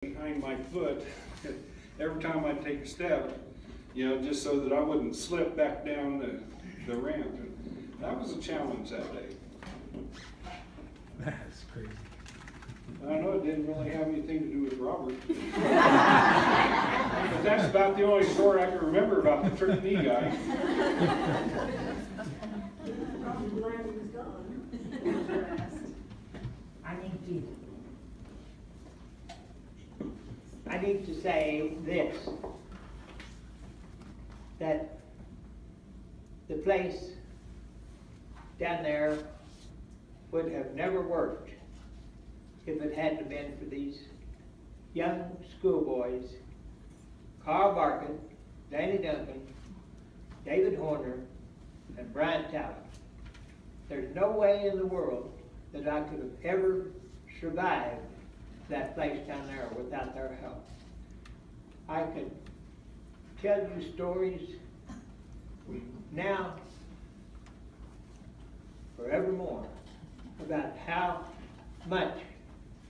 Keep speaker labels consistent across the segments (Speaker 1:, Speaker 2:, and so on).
Speaker 1: behind my foot every time I take a step, just so that I wouldn't slip back down the ramp. And that was a challenge that day.
Speaker 2: That's crazy.
Speaker 1: I know it didn't really have anything to do with Robert. But that's about the only story I can remember about the trick knee guy.
Speaker 3: Probably glad he was gone.
Speaker 4: I need to say this, that the place down there would have never worked if it hadn't been for these young schoolboys, Carl Barkett, Danny Duncan, David Horner, and Brian Talbot. There's no way in the world that I could have ever survived that place down there without their help. I could tell you stories now, forevermore, about how much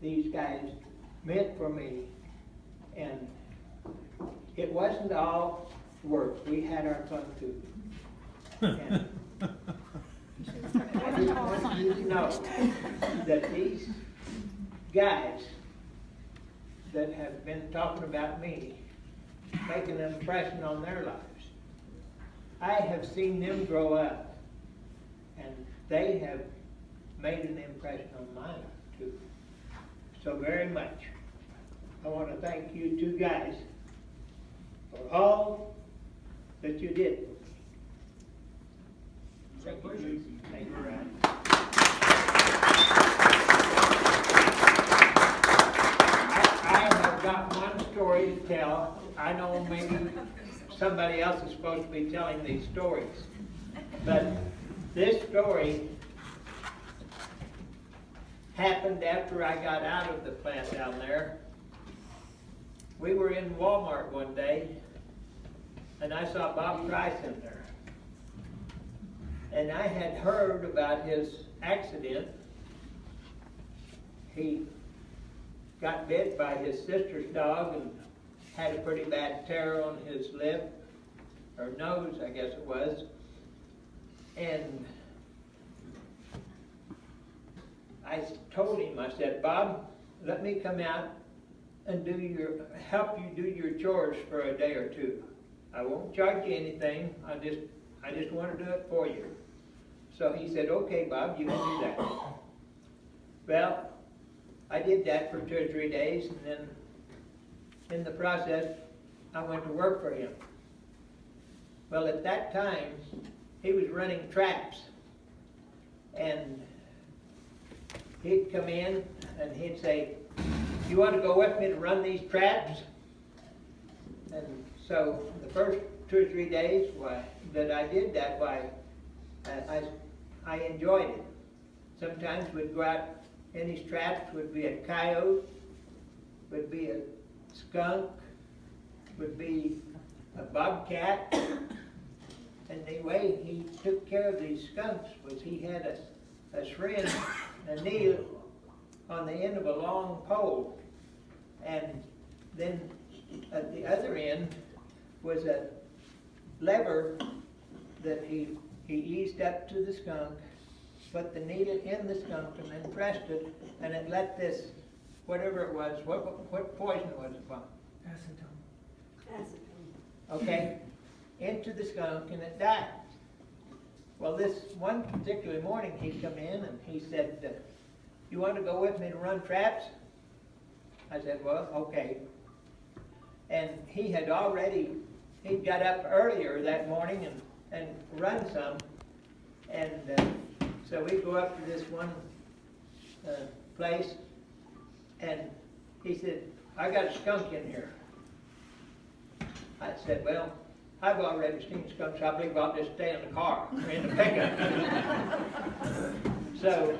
Speaker 4: these guys meant for me. And it wasn't all work. We had our fun too. And I just want you to know that these guys that have been talking about me, making an impression on their lives, I have seen them grow up, and they have made an impression on my life too. So very much, I want to thank you two guys for all that you did. Thank you. Thank you, Ryan. I have got one story to tell. I know maybe somebody else is supposed to be telling these stories, but this story happened after I got out of the plant down there. We were in Walmart one day, and I saw Bob Price in there. And I had heard about his accident. He got bit by his sister's dog and had a pretty bad tear on his lip, or nose, I guess it was. And I told him, I said, Bob, let me come out and help you do your chores for a day or two. I won't charge you anything. I just want to do it for you. So he said, okay, Bob, you can do that. Well, I did that for 2 or 3 days, and then in the process, I went to work for him. Well, at that time, he was running traps, and he'd come in and he'd say, you want to go with me to run these traps? And so the first 2 or 3 days that I did that, I enjoyed it. Sometimes we'd go out in these traps, would be a coyote, would be a skunk, would be a bobcat. And the way he took care of these skunks was he had a syringe, a needle on the end of a long pole. And then at the other end was a lever that he eased up to the skunk, put the needle in the skunk, and then pressed it, and it let this, whatever it was, what poison was it from?
Speaker 3: Acetone.
Speaker 4: Okay, into the skunk, and it died. Well, this one particular morning, he come in and he said, you want to go with me to run traps? I said, well, okay. And he got up earlier that morning and run some. And so we go up to this one place, and he said, I got a skunk in here. I said, well, I've already seen skunks. I believe I'll just stay in the car, or in the pickup. So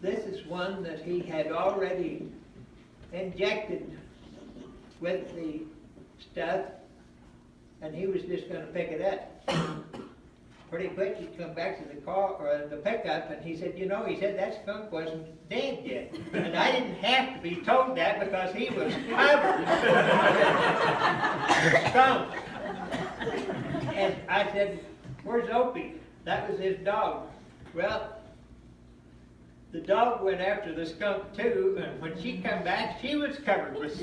Speaker 4: this is one that he had already injected with the stuff, and he was just going to pick it up. pretty quick, he come back to the car, or the pickup, and he said, you know, he said that skunk wasn't dead yet. And I didn't have to be told that because he was covered with skunk. And I said, where's Opie? That was his dog. Well, the dog went after the skunk too, and when she come back, she was covered with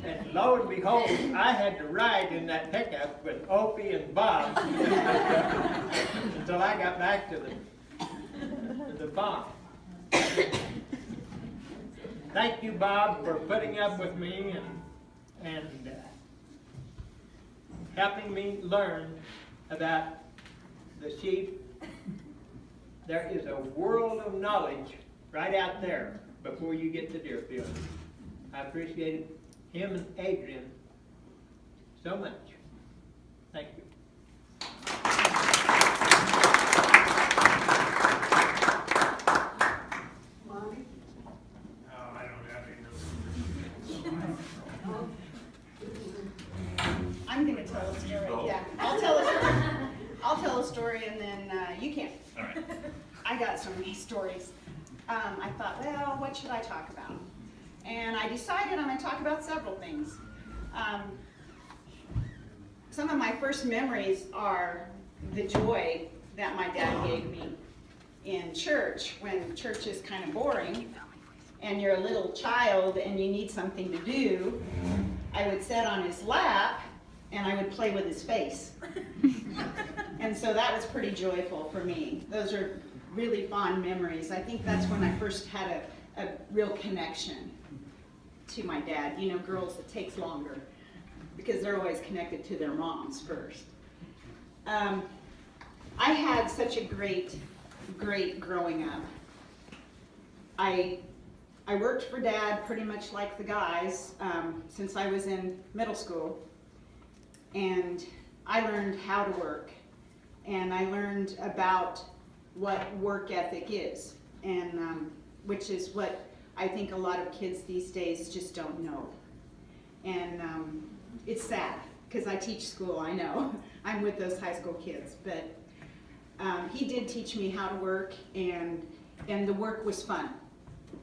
Speaker 4: and lo and behold, I had to ride in that pickup with Opie and Bob until I got back to the farm. Thank you, Bob, for putting up with me and helping me learn about the sheep. There is a world of knowledge right out there before you get to Deerfield. I appreciated him and Adrian so much. Thank you.
Speaker 3: Lonnie?
Speaker 2: Oh, I don't have any
Speaker 5: I'm gonna tell a story, yeah. I'll tell a story and then you can.
Speaker 2: All right.
Speaker 5: I got so many stories. I thought, well, what should I talk about? And I decided I'm gonna talk about several things. Some of my first memories are the joy that my dad gave me in church, when church is kind of boring and you're a little child and you need something to do. I would sit on his lap and I would play with his face. And so that was pretty joyful for me. Those are really fond memories. I think that's when I first had a real connection to my dad. You know, girls, it takes longer because they're always connected to their moms first. I had such a great growing up. I worked for Dad pretty much like the guys since I was in middle school. And I learned how to work. And I learned about what work ethic is, and which is what I think a lot of kids these days just don't know. And it's sad, because I teach school, I know. I'm with those high school kids, but he did teach me how to work, and the work was fun,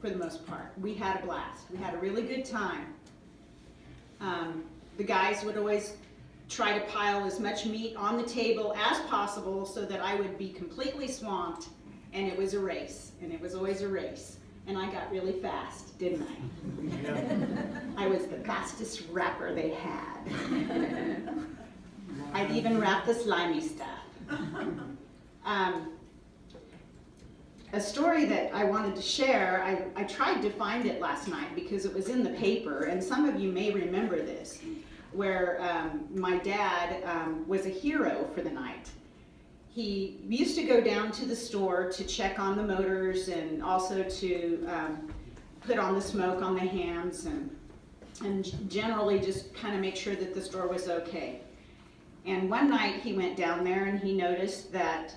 Speaker 5: for the most part. We had a blast. We had a really good time. The guys would always try to pile as much meat on the table as possible so that I would be completely swamped, and it was a race, and it was always a race. And I got really fast, didn't I? I was the fastest rapper they had. I'd even rap the slimy stuff. A story that I wanted to share, I tried to find it last night because it was in the paper, and some of you may remember this, where my dad was a hero for the night. He used to go down to the store to check on the motors and also to put on the smoke on the hams and generally just kind of make sure that the store was okay. And one night he went down there and he noticed that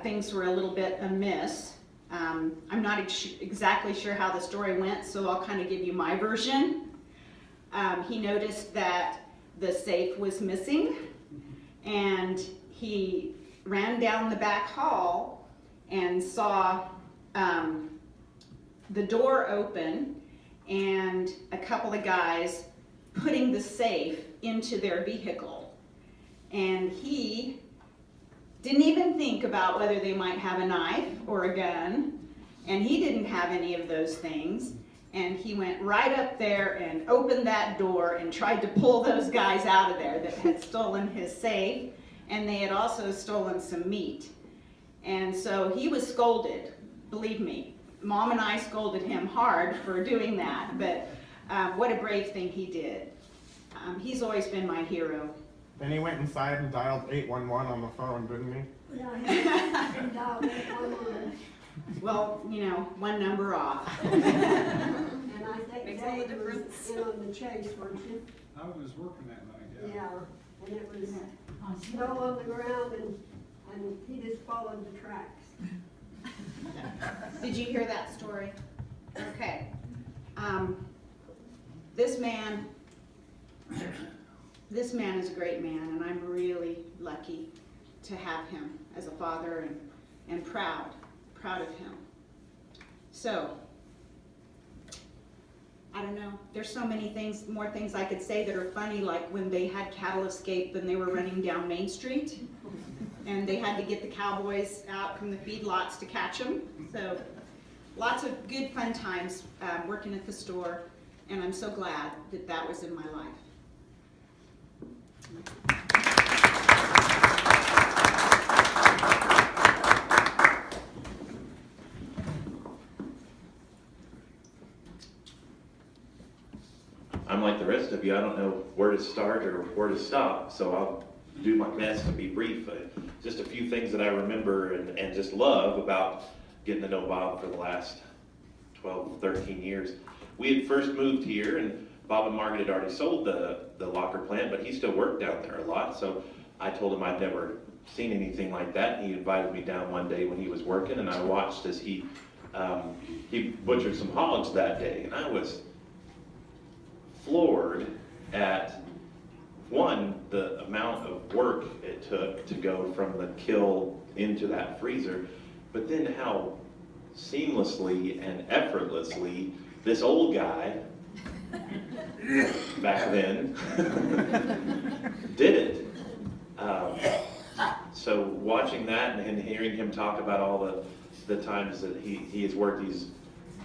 Speaker 5: things were a little bit amiss. I'm not exactly sure how the story went, so I'll kind of give you my version. He noticed that the safe was missing, and he ran down the back hall and saw the door open and a couple of guys putting the safe into their vehicle. And he didn't even think about whether they might have a knife or a gun, and he didn't have any of those things. And he went right up there and opened that door and tried to pull those guys out of there that had stolen his safe, and they had also stolen some meat. And so he was scolded, believe me. Mom and I scolded him hard for doing that, but what a brave thing he did. He's always been my hero.
Speaker 6: Then he went inside and dialed 811 on the phone, didn't he?
Speaker 3: Yeah, he dialed 811.
Speaker 5: Well, you know, one number off.
Speaker 3: And I think
Speaker 7: Makes all the
Speaker 3: Dave was
Speaker 7: difference.
Speaker 3: in on the chase, weren't you?
Speaker 1: I was working that night,
Speaker 3: Yeah, and it was snow on the ground and he just followed the tracks.
Speaker 5: Did you hear that story? Okay. This man this man is a great man, and I'm really lucky to have him as a father, and proud of him. So, I don't know, there's so many things, more things I could say that are funny, like when they had cattle escape and they were running down Main Street, and they had to get the cowboys out from the feedlots to catch them. So, lots of good fun times working at the store, and I'm so glad that that was in my life.
Speaker 7: I'm like the rest of you, I don't know where to start or where to stop, so I'll do my best to be brief. Just a few things that I remember and just love about getting to know Bob for the last 12, 13 years. We had first moved here, and Bob and Margaret had already sold the locker plant, but he still worked down there a lot, so I told him I'd never seen anything like that. He invited me down one day when he was working, and I watched as he butchered some hogs that day, and I was floored at, one, the amount of work it took to go from the kill into that freezer, but then how seamlessly and effortlessly this old guy back then did it. So watching that and hearing him talk about all the times that he has worked, he's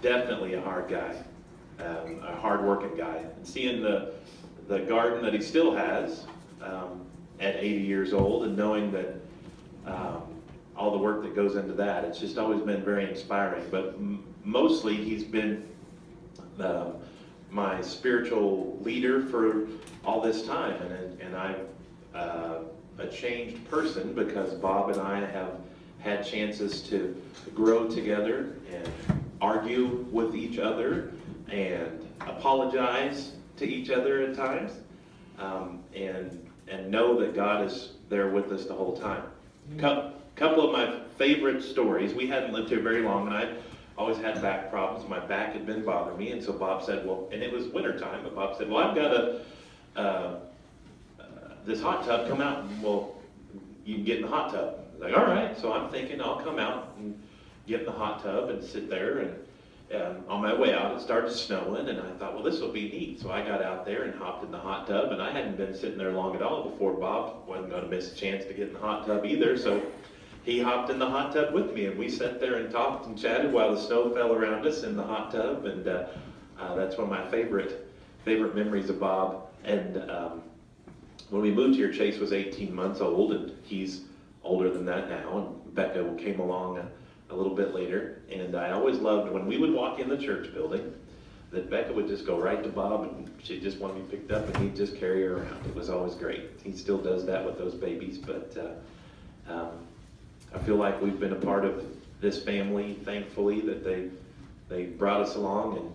Speaker 7: definitely a hard guy. A hard-working guy, and seeing the garden that he still has at 80 years old, and knowing that all the work that goes into that, it's just always been very inspiring. But mostly, he's been my spiritual leader for all this time, and I'm a changed person because Bob and I have had chances to grow together and argue with each other and apologize to each other at times, and know that God is there with us the whole time. Couple of my favorite stories. We hadn't lived here very long, and I always had back problems. My back had been bothering me, and so Bob said, well, and it was winter time, but Bob said, well, I've got this hot tub, come out, and you can get in the hot tub. I was like, all right, so I'm thinking I'll come out and get in the hot tub and sit there, and on my way out, it started snowing, and I thought, well, this will be neat. So I got out there and hopped in the hot tub, and I hadn't been sitting there long at all before Bob wasn't going to miss a chance to get in the hot tub either. So he hopped in the hot tub with me, and we sat there and talked and chatted while the snow fell around us in the hot tub, and that's one of my favorite memories of Bob. And when we moved here, Chase was 18 months old, and he's older than that now, and Becca came along a little bit later, and I always loved when we would walk in the church building that Becca would just go right to Bob, and she'd just want to be picked up, and he'd just carry her around. It was always great. He still does that with those babies, but I feel like we've been a part of this family, thankfully, that they brought us along and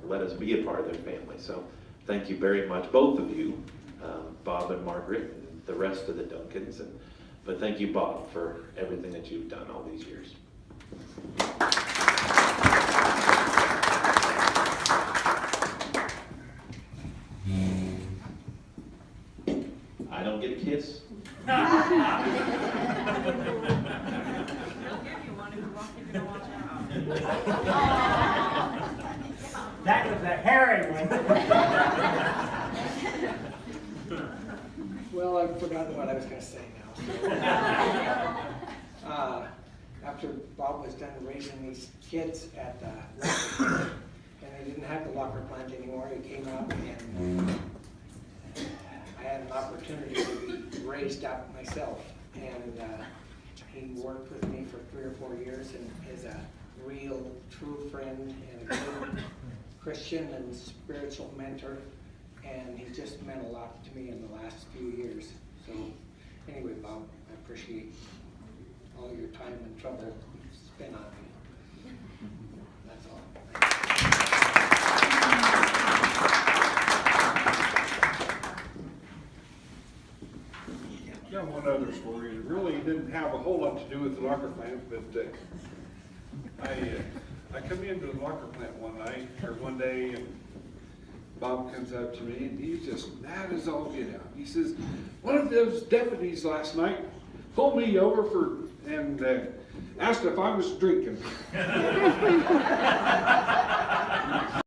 Speaker 7: let us be a part of their family. So thank you very much, both of you, Bob and Margaret, and the rest of the Duncans, but thank you, Bob, for everything that you've done all these years. I don't get a kiss.
Speaker 8: They'll give you one if you want people to watch out.
Speaker 2: That was a hairy one.
Speaker 9: Well, I've forgotten what I was going to say now. After Bob was done raising these kids at the locker plant, and they didn't have the locker plant anymore, he came out and I had an opportunity to be raised up myself. And he worked with me for 3 or 4 years and is a real, true friend and a good Christian and spiritual mentor. And he just meant a lot to me in the last few years. So anyway, Bob, I appreciate all your time and trouble you spent on me. That's all.
Speaker 1: Yeah, one other story. It really didn't have a whole lot to do with the locker plant, but I come into the locker plant one day, and Bob comes up to me and he's just mad as all get out. He says, one of those deputies last night pulled me over and asked if I was drinking.